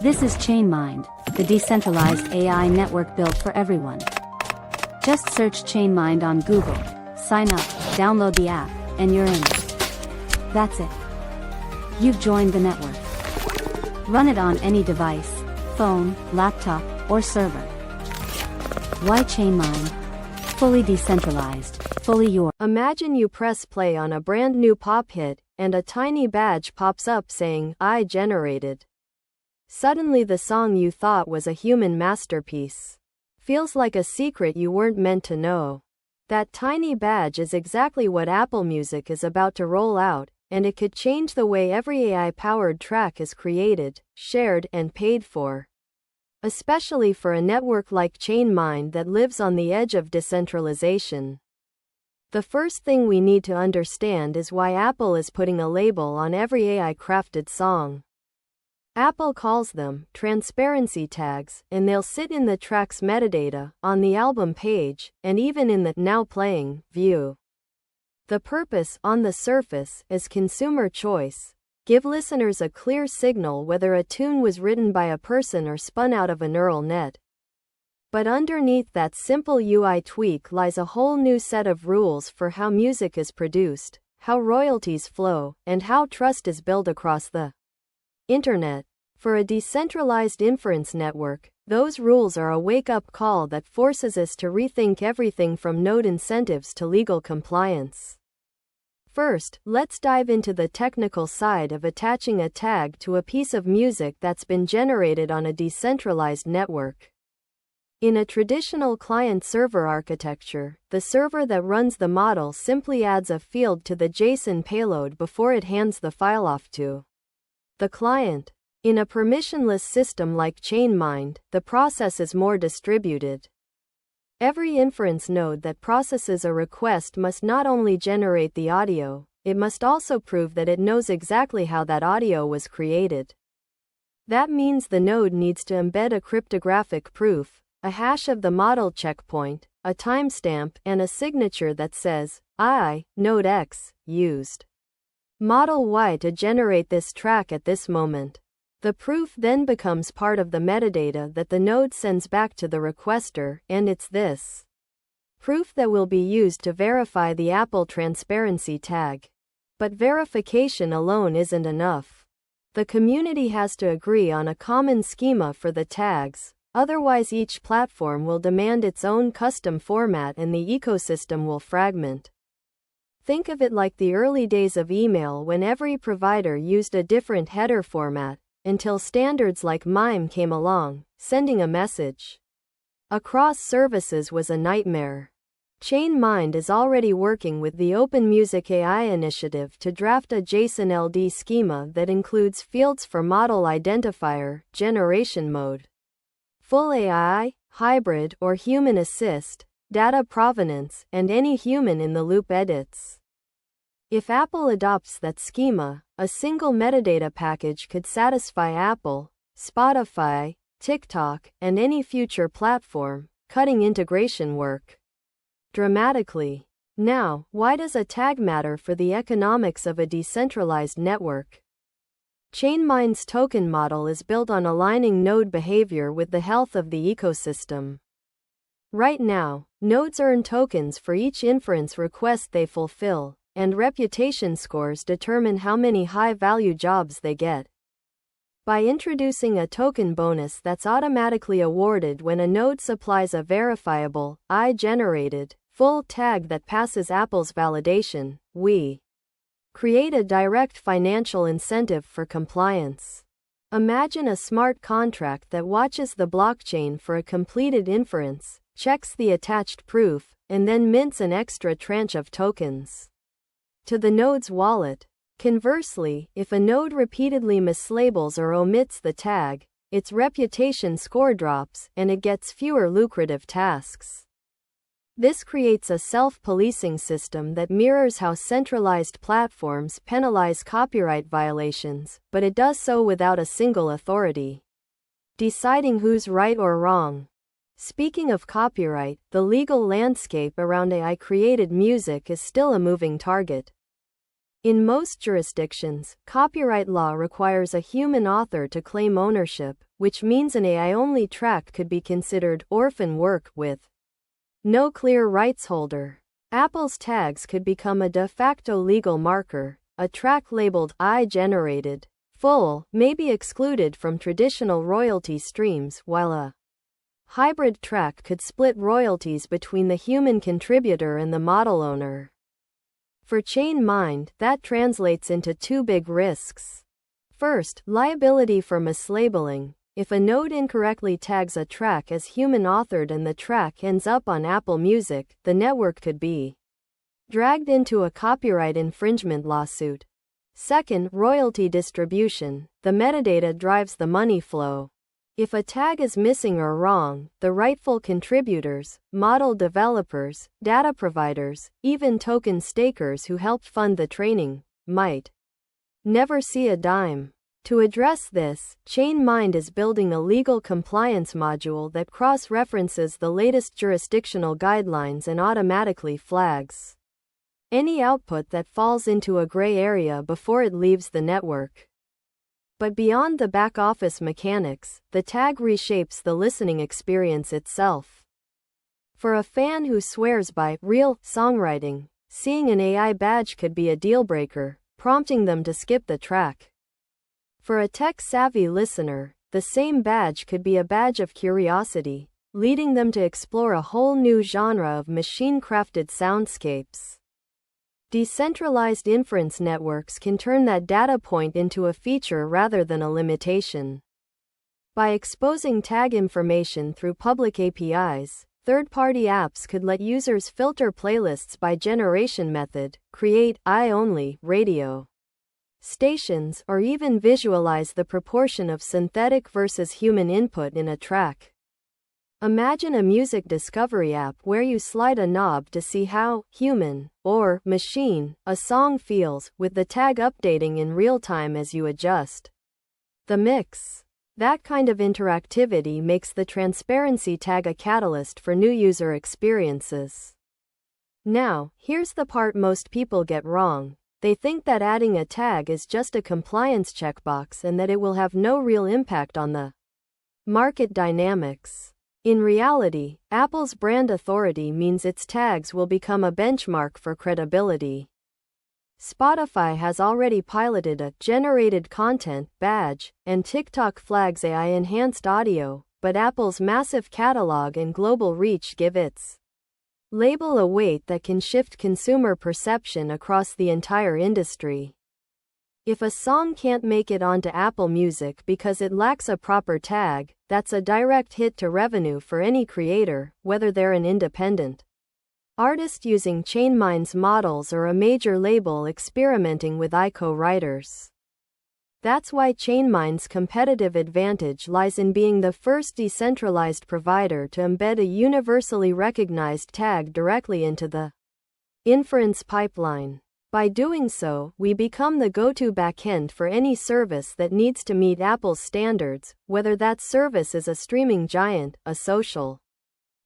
This is ChainMind, the decentralized AI network built for everyone. Just search ChainMind on Google, sign up, download the app, and you're in. That's it. You've joined the network. Run it on any device, phone, laptop, or server. Why ChainMind? Fully decentralized, fully yours. Imagine you press play on a brand new pop hit, and a tiny badge pops up saying, "I generated." Suddenly the song you thought was a human masterpiece feels like a secret you weren't meant to know. That tiny badge is exactly what Apple Music is about to roll out, and it could change the way every AI-powered track is created, shared, and paid for. Especially for a network like ChainMind that lives on the edge of decentralization. The first thing we need to understand is why Apple is putting a label on every AI-crafted song. Apple calls them transparency tags, and they'll sit in the track's metadata, on the album page, and even in the Now Playing view. The purpose, on the surface, is consumer choice. Give listeners a clear signal whether a tune was written by a person or spun out of a neural net. But underneath that simple UI tweak lies a whole new set of rules for how music is produced, how royalties flow, and how trust is built across the Internet. For a decentralized inference network, those rules are a wake-up call that forces us to rethink everything from node incentives to legal compliance. First, let's dive into the technical side of attaching a tag to a piece of music that's been generated on a decentralized network. In a traditional client-server architecture, the server that runs the model simply adds a field to the JSON payload before it hands the file off to the client. In a permissionless system like ChainMind, the process is more distributed. Every inference node that processes a request must not only generate the audio, it must also prove that it knows exactly how that audio was created. That means the node needs to embed a cryptographic proof, a hash of the model checkpoint, a timestamp, and a signature that says, "I, node X, used model Y to generate this track at this moment." The proof then becomes part of the metadata that the node sends back to the requester, and it's this proof that will be used to verify the Apple transparency tag. But verification alone isn't enough. The community has to agree on a common schema for the tags, otherwise each platform will demand its own custom format and the ecosystem will fragment. Think of it like the early days of email when every provider used a different header format, until standards like MIME came along. Sending a message across services was a nightmare. ChainMind is already working with the Open Music AI initiative to draft a JSON LD schema that includes fields for model identifier, generation mode, full AI, hybrid or human assist, data provenance, and any human-in-the-loop edits. If Apple adopts that schema, a single metadata package could satisfy Apple, Spotify, TikTok, and any future platform, cutting integration work dramatically. Now, why does a tag matter for the economics of a decentralized network? ChainMind's token model is built on aligning node behavior with the health of the ecosystem. Right now, nodes earn tokens for each inference request they fulfill, and reputation scores determine how many high-value jobs they get. By introducing a token bonus that's automatically awarded when a node supplies a verifiable, I generated, full tag that passes Apple's validation, we create a direct financial incentive for compliance. Imagine a smart contract that watches the blockchain for a completed inference, checks the attached proof, and then mints an extra tranche of tokens to the node's wallet. Conversely, if a node repeatedly mislabels or omits the tag, its reputation score drops, and it gets fewer lucrative tasks. This creates a self-policing system that mirrors how centralized platforms penalize copyright violations, but it does so without a single authority deciding who's right or wrong. Speaking of copyright, the legal landscape around AI-created music is still a moving target. In most jurisdictions, copyright law requires a human author to claim ownership, which means an AI-only track could be considered orphan work with no clear rights holder. Apple's tags could become a de facto legal marker. A track labeled "I-generated" full may be excluded from traditional royalty streams, while a hybrid track could split royalties between the human contributor and the model owner. For ChainMind, that translates into two big risks. First, liability for mislabeling. If a node incorrectly tags a track as human-authored and the track ends up on Apple Music, the network could be dragged into a copyright infringement lawsuit. Second, royalty distribution. The metadata drives the money flow. If a tag is missing or wrong, the rightful contributors, model developers, data providers, even token stakers who helped fund the training, might never see a dime. To address this, ChainMind is building a legal compliance module that cross-references the latest jurisdictional guidelines and automatically flags any output that falls into a gray area before it leaves the network. But beyond the back-office mechanics, the tag reshapes the listening experience itself. For a fan who swears by real songwriting, seeing an AI badge could be a deal-breaker, prompting them to skip the track. For a tech-savvy listener, the same badge could be a badge of curiosity, leading them to explore a whole new genre of machine-crafted soundscapes. Decentralized inference networks can turn that data point into a feature rather than a limitation. By exposing tag information through public APIs, third-party apps could let users filter playlists by generation method, create I-only radio stations, or even visualize the proportion of synthetic versus human input in a track. Imagine a music discovery app where you slide a knob to see how human or machine a song feels, with the tag updating in real time as you adjust the mix. That kind of interactivity makes the transparency tag a catalyst for new user experiences. Now, here's the part most people get wrong. They think that adding a tag is just a compliance checkbox and that it will have no real impact on the market dynamics. In reality, Apple's brand authority means its tags will become a benchmark for credibility. Spotify has already piloted a generated content badge, and TikTok flags AI-enhanced audio, but Apple's massive catalog and global reach give its label a weight that can shift consumer perception across the entire industry. If a song can't make it onto Apple Music because it lacks a proper tag, that's a direct hit to revenue for any creator, whether they're an independent artist using ChainMind's models or a major label experimenting with ICO writers. That's why ChainMind's competitive advantage lies in being the first decentralized provider to embed a universally recognized tag directly into the inference pipeline. By doing so, we become the go-to backend for any service that needs to meet Apple's standards, whether that service is a streaming giant, a social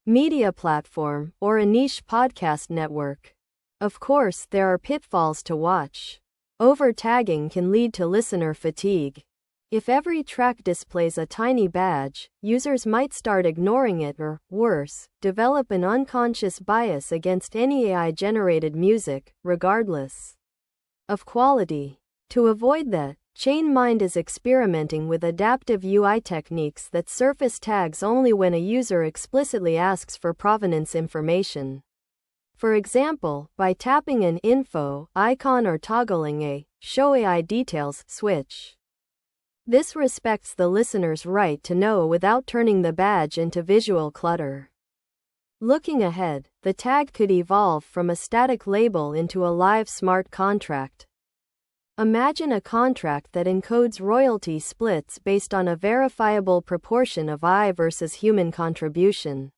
media platform, or a niche podcast network. Of course, there are pitfalls to watch. Over-tagging can lead to listener fatigue. If every track displays a tiny badge, users might start ignoring it or, worse, develop an unconscious bias against any AI-generated music, regardless of quality. To avoid that, ChainMind is experimenting with adaptive UI techniques that surface tags only when a user explicitly asks for provenance information. For example, by tapping an info icon or toggling a show AI details switch. This respects the listener's right to know without turning the badge into visual clutter. Looking ahead, the tag could evolve from a static label into a live smart contract. Imagine a contract that encodes royalty splits based on a verifiable proportion of I versus human contribution.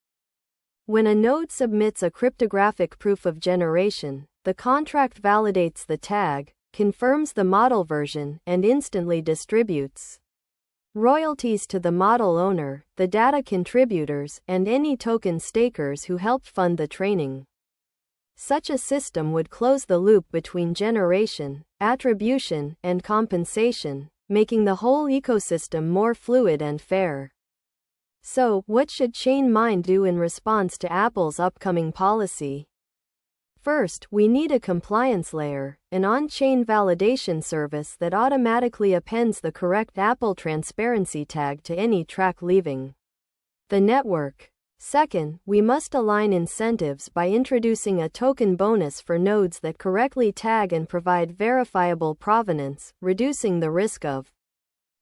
When a node submits a cryptographic proof of generation, the contract validates the tag, confirms the model version, and instantly distributes royalties to the model owner, the data contributors, and any token stakers who helped fund the training. Such a system would close the loop between generation, attribution, and compensation, making the whole ecosystem more fluid and fair. So, what should ChainMind do in response to Apple's upcoming policy? First, we need a compliance layer, an on-chain validation service that automatically appends the correct Apple transparency tag to any track leaving the network. Second, we must align incentives by introducing a token bonus for nodes that correctly tag and provide verifiable provenance, reducing the risk of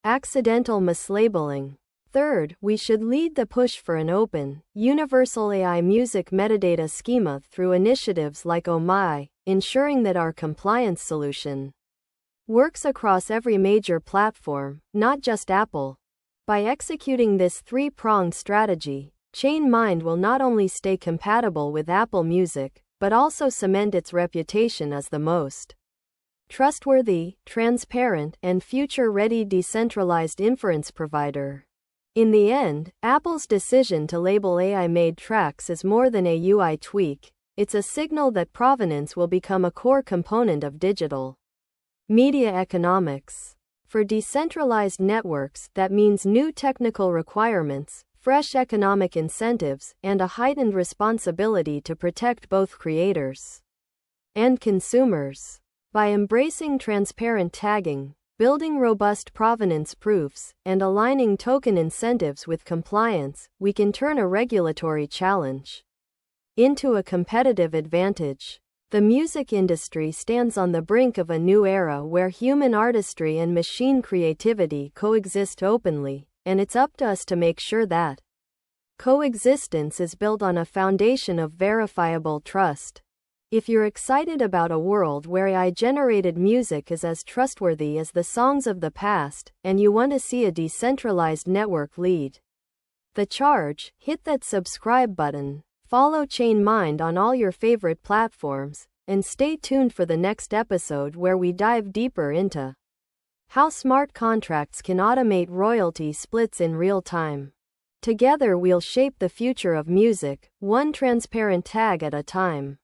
accidental mislabeling. Third, we should lead the push for an open, universal AI music metadata schema through initiatives like OMI, ensuring that our compliance solution works across every major platform, not just Apple. By executing this three-pronged strategy, ChainMind will not only stay compatible with Apple Music, but also cement its reputation as the most trustworthy, transparent, and future-ready decentralized inference provider. In the end, Apple's decision to label AI-made tracks is more than a UI tweak. It's a signal that provenance will become a core component of digital media economics. For decentralized networks, that means new technical requirements, fresh economic incentives, and a heightened responsibility to protect both creators and consumers. By embracing transparent tagging, building robust provenance proofs, and aligning token incentives with compliance, we can turn a regulatory challenge into a competitive advantage. The music industry stands on the brink of a new era where human artistry and machine creativity coexist openly, and it's up to us to make sure that coexistence is built on a foundation of verifiable trust. If you're excited about a world where AI-generated music is as trustworthy as the songs of the past, and you want to see a decentralized network lead the charge, hit that subscribe button, follow ChainMind on all your favorite platforms, and stay tuned for the next episode where we dive deeper into how smart contracts can automate royalty splits in real time. Together we'll shape the future of music, one transparent tag at a time.